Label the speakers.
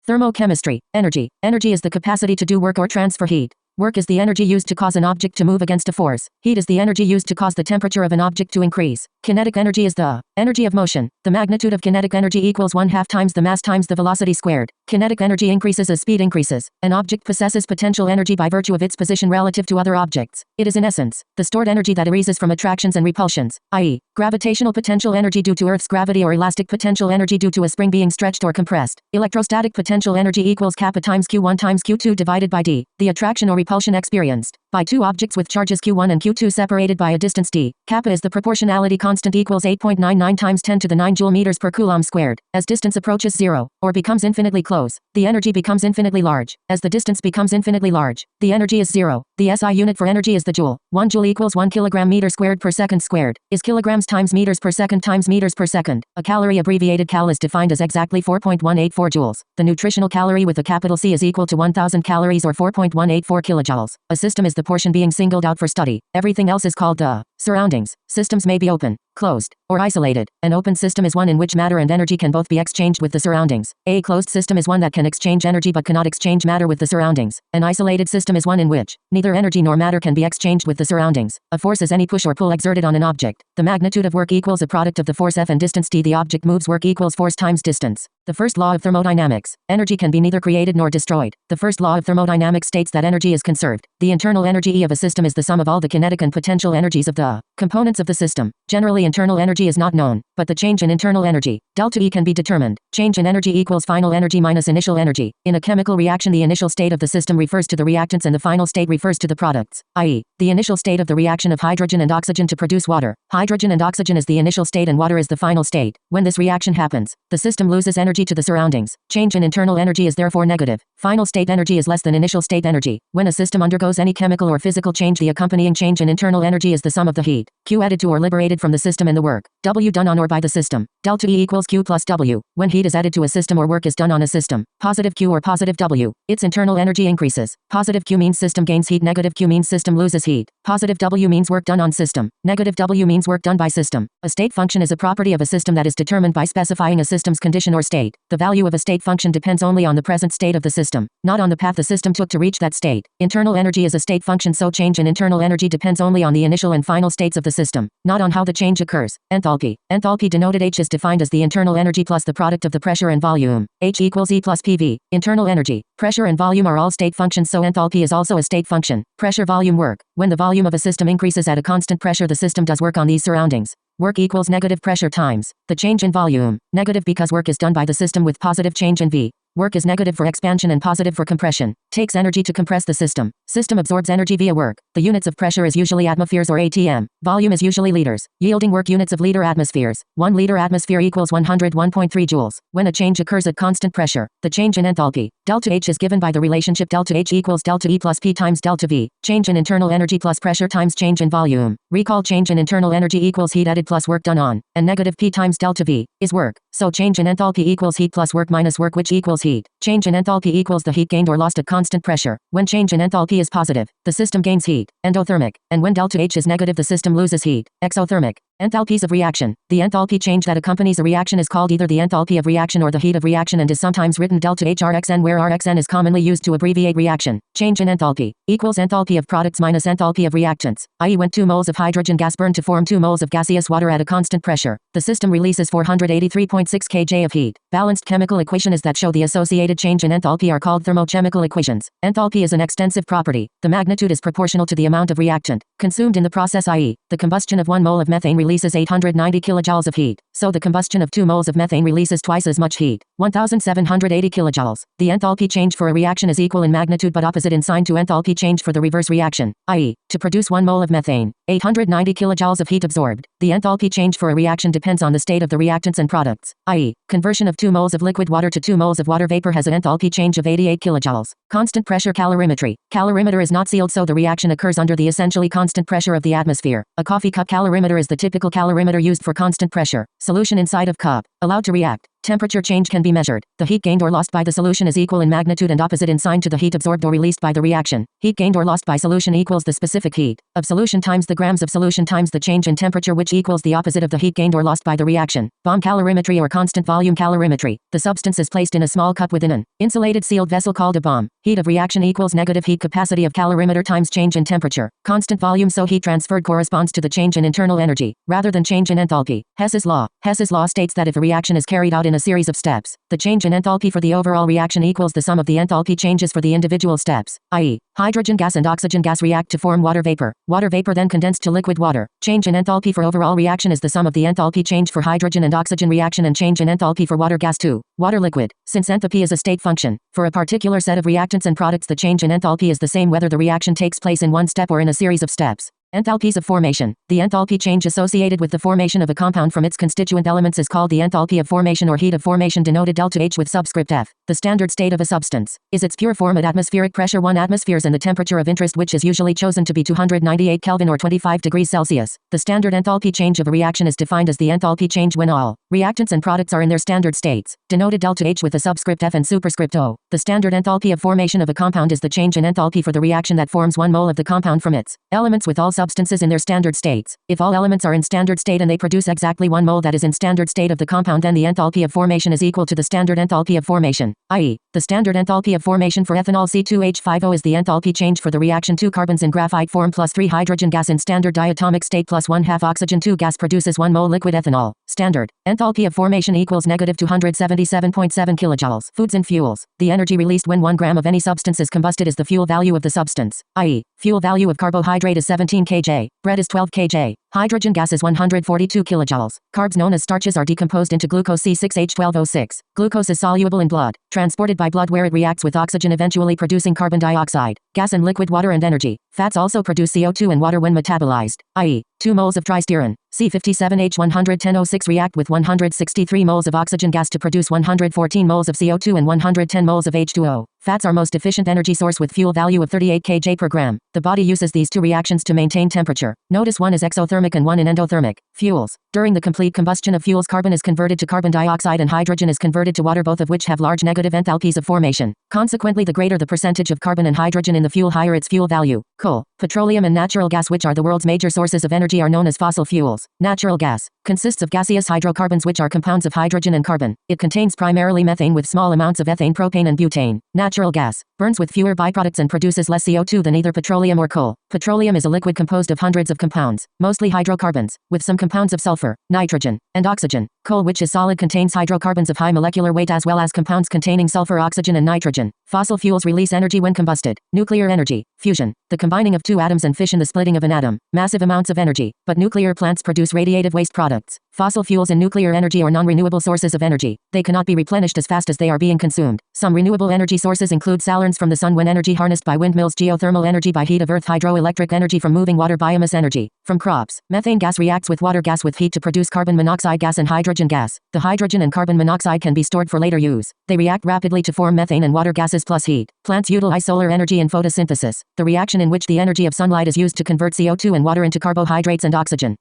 Speaker 1: Thermochemistry. Energy. Energy is the capacity to do work or transfer heat. Work is the energy used to cause an object to move against a force. Heat is the energy used to cause the temperature of an object to increase. Kinetic energy is the energy of motion. The magnitude of kinetic energy equals 1/2 times the mass times the velocity squared. Kinetic energy increases as speed increases. An object possesses potential energy by virtue of its position relative to other objects. It is in essence the stored energy that arises from attractions and repulsions, i.e., gravitational potential energy due to Earth's gravity or elastic potential energy due to a spring being stretched or compressed. Electrostatic potential energy equals kappa times Q1 times Q2 divided by d. The attraction or repulsion experienced by two objects with charges Q1 and Q2 separated by a distance d. Kappa is the proportionality constant equals 8.99 times 10 to the 9 joule meters per coulomb squared. As distance approaches zero, or becomes infinitely close, the energy becomes infinitely large. As the distance becomes infinitely large, the energy is zero. The SI unit for energy is the joule. 1 joule equals 1 kilogram meter squared per second squared, is kilograms times meters per second times meters per second. A calorie abbreviated cal is defined as exactly 4.184 joules. The nutritional calorie with a capital C is equal to 1000 calories or 4.184 kilojoules. A system is the portion being singled out for study. Everything else is called the surroundings. Systems may be open, closed, or isolated. An open system is one in which matter and energy can both be exchanged with the surroundings. A closed system is one that can exchange energy but cannot exchange matter with the surroundings. An isolated system is one in which neither energy nor matter can be exchanged with the surroundings. A force is any push or pull exerted on an object. The magnitude of work equals a product of the force F and distance d. The object moves. Work equals force times distance. The first law of thermodynamics. Energy can be neither created nor destroyed. The first law of thermodynamics states that energy is conserved. The internal energy E of a system is the sum of all the kinetic and potential energies of the components of the system. Generally, internal energy is not known, but the change in internal energy, delta E, can be determined. Change in energy equals final energy minus initial energy. In a chemical reaction, the initial state of the system refers to the reactants and the final state refers to the products, i.e., the initial state of the reaction of hydrogen and oxygen to produce water. Hydrogen and oxygen is the initial state and water is the final state. When this reaction happens, the system loses energy to the surroundings. Change in internal energy is therefore negative. Final state energy is less than initial state energy. When a system undergoes any chemical or physical change, the accompanying change in internal energy is the sum of the heat Q added to or liberated from the system and the work W done on or by the system. Delta E equals Q plus W. When heat is added to a system or work is done on a system, positive Q or positive W, its internal energy increases. Positive Q means system gains heat, negative Q means system loses heat. Positive W means work done on system, negative W means work done by system. A state function is a property of a system that is determined by specifying a system's condition or state. The value of a state function depends only on the present state of the system, not on the path the system took to reach that state. Internal energy is a state function, so change in internal energy depends only on the initial and final states of the system, not on how the change occurs. Enthalpy. Enthalpy denoted H is defined as the internal energy plus the product of the pressure and volume. H equals E plus PV. Internal energy, pressure and volume are all state functions, so enthalpy is also a state function. Pressure, volume, work. When the volume of a system increases at a constant pressure, the system does work on these surroundings. Work equals negative pressure times the change in volume. Negative because work is done by the system with positive change in V. Work is negative for expansion and positive for compression. Takes energy to compress the system. System absorbs energy via work. The units of pressure is usually atmospheres or atm. Volume is usually liters. Yielding work units of liter atmospheres. 1 liter atmosphere equals 101.3 joules. When a change occurs at constant pressure, the change in enthalpy, delta H, is given by the relationship delta H equals delta E plus P times delta V. Change in internal energy plus pressure times change in volume. Recall, change in internal energy equals heat added plus work done on, and negative P times delta V is work. So change in enthalpy equals heat plus work minus work, which equals heat. Change in enthalpy equals the heat gained or lost at constant pressure. When change in enthalpy is positive, the system gains heat, endothermic, and when delta H is negative, the system loses heat, exothermic. Enthalpies of reaction. The enthalpy change that accompanies a reaction is called either the enthalpy of reaction or the heat of reaction and is sometimes written delta H Rxn, where Rxn is commonly used to abbreviate reaction. Change in enthalpy equals enthalpy of products minus enthalpy of reactants, i.e. when 2 moles of hydrogen gas burn to form 2 moles of gaseous water at a constant pressure, the system releases 483.6 kJ of heat. Balanced chemical equations that show the associated change in enthalpy are called thermochemical equations. Enthalpy is an extensive property. The magnitude is proportional to the amount of reactant consumed in the process, i.e. the combustion of 1 mole of methane releases 890 kilojoules of heat, so the combustion of 2 moles of methane releases twice as much heat, 1780 kilojoules. The enthalpy change for a reaction is equal in magnitude but opposite in sign to enthalpy change for the reverse reaction, i.e. to produce 1 mole of methane, 890 kilojoules of heat absorbed. The enthalpy change for a reaction depends on the state of the reactants and products, i.e. conversion of 2 moles of liquid water to 2 moles of water vapor has an enthalpy change of 88 kilojoules. Constant pressure calorimetry. Calorimeter is not sealed, so the reaction occurs under the essentially constant pressure of the atmosphere. A coffee cup calorimeter is the typical calorimeter used for constant pressure. Solution inside of cup. Allowed to react. Temperature change can be measured. The heat gained or lost by the solution is equal in magnitude and opposite in sign to the heat absorbed or released by the reaction. Heat gained or lost by solution equals the specific heat of solution times the grams of solution times the change in temperature, which equals the opposite of the heat gained or lost by the reaction. Bomb calorimetry or constant volume calorimetry. The substance is placed in a small cup within an insulated sealed vessel called a bomb. Heat of reaction equals negative heat capacity of calorimeter times change in temperature. Constant volume, so heat transferred corresponds to the change in internal energy, rather than change in enthalpy. Hess's law. Hess's law states that if a reaction is carried out in a series of steps, the change in enthalpy for the overall reaction equals the sum of the enthalpy changes for the individual steps, i.e., hydrogen gas and oxygen gas react to form water vapor. Water vapor then condensed to liquid water. Change in enthalpy for overall reaction is the sum of the enthalpy change for hydrogen and oxygen reaction and change in enthalpy for water gas 2. Water liquid. Since enthalpy is a state function, for a particular set of reactants and products, the change in enthalpy is the same whether the reaction takes place in one step or in a series of steps. Enthalpies of formation. The enthalpy change associated with the formation of a compound from its constituent elements is called the enthalpy of formation or heat of formation, denoted delta H with subscript F. The standard state of a substance is its pure form at atmospheric pressure 1 atmospheres and the temperature of interest, which is usually chosen to be 298 Kelvin or 25 degrees Celsius. The standard enthalpy change of a reaction is defined as the enthalpy change when all reactants and products are in their standard states, denoted delta H with a subscript F and superscript O. The standard enthalpy of formation of a compound is the change in enthalpy for the reaction that forms 1 mole of the compound from its elements with all substances in their standard states. If all elements are in standard state and they produce exactly 1 mole that is in standard state of the compound, then the enthalpy of formation is equal to the standard enthalpy of formation, i.e., the standard enthalpy of formation for ethanol C2H5O is the enthalpy change for the reaction 2 carbons in graphite form plus 3 hydrogen gas in standard diatomic state plus 1/2 oxygen 2 gas produces 1 mole liquid ethanol. Standard enthalpy of formation equals negative 277.7 kilojoules. Foods and fuels. The energy released when 1 gram of any substance is combusted is the fuel value of the substance, i.e., fuel value of carbohydrate is 17 kJ, bread is 12 kJ, hydrogen gas is 142 kilojoules. Carbs known as starches are decomposed into glucose C6H12O6. Glucose is soluble in blood, transported by blood where it reacts with oxygen, eventually producing carbon dioxide, gas and liquid water and energy. Fats also produce CO2 and water when metabolized, i.e., 2 moles of tristerin, C57H110O6 react with 163 moles of oxygen gas to produce 114 moles of CO2 and 110 moles of H2O. Fats are most efficient energy source with fuel value of 38 kJ per gram. The body uses these two reactions to maintain temperature. Notice one is exothermic and one in endothermic. Fuels. During the complete combustion of fuels, carbon is converted to carbon dioxide and hydrogen is converted to water, both of which have large negative enthalpies of formation. Consequently, the greater the percentage of carbon and hydrogen in the fuel, higher its fuel value. Coal, petroleum and natural gas, which are the world's major sources of energy, are known as fossil fuels. Natural gas consists of gaseous hydrocarbons, which are compounds of hydrogen and carbon. It contains primarily methane with small amounts of ethane, propane and butane. Natural gas burns with fewer byproducts and produces less CO2 than either petroleum or coal. Petroleum is a liquid composed of hundreds of compounds, mostly hydrocarbons, with some compounds of sulfur, nitrogen, and oxygen. Coal, which is solid, contains hydrocarbons of high molecular weight as well as compounds containing sulfur, oxygen and nitrogen. Fossil fuels release energy when combusted. Nuclear energy. Fusion. The combining of two atoms and fission, the splitting of an atom. Massive amounts of energy. But nuclear plants produce radiative waste products. Fossil fuels and nuclear energy are non-renewable sources of energy. They cannot be replenished as fast as they are being consumed. Some renewable energy sources include salarns from the sun, wind energy harnessed by windmills, geothermal energy by heat of earth, hydroelectric energy from moving water, biomass energy from crops. Methane gas reacts with water gas with heat to produce carbon monoxide gas and hydrogen gas. The hydrogen and carbon monoxide can be stored for later use. They react rapidly to form methane and water gases plus heat. Plants utilize solar energy in photosynthesis, the reaction in which the energy of sunlight is used to convert CO2 and water into carbohydrates and oxygen.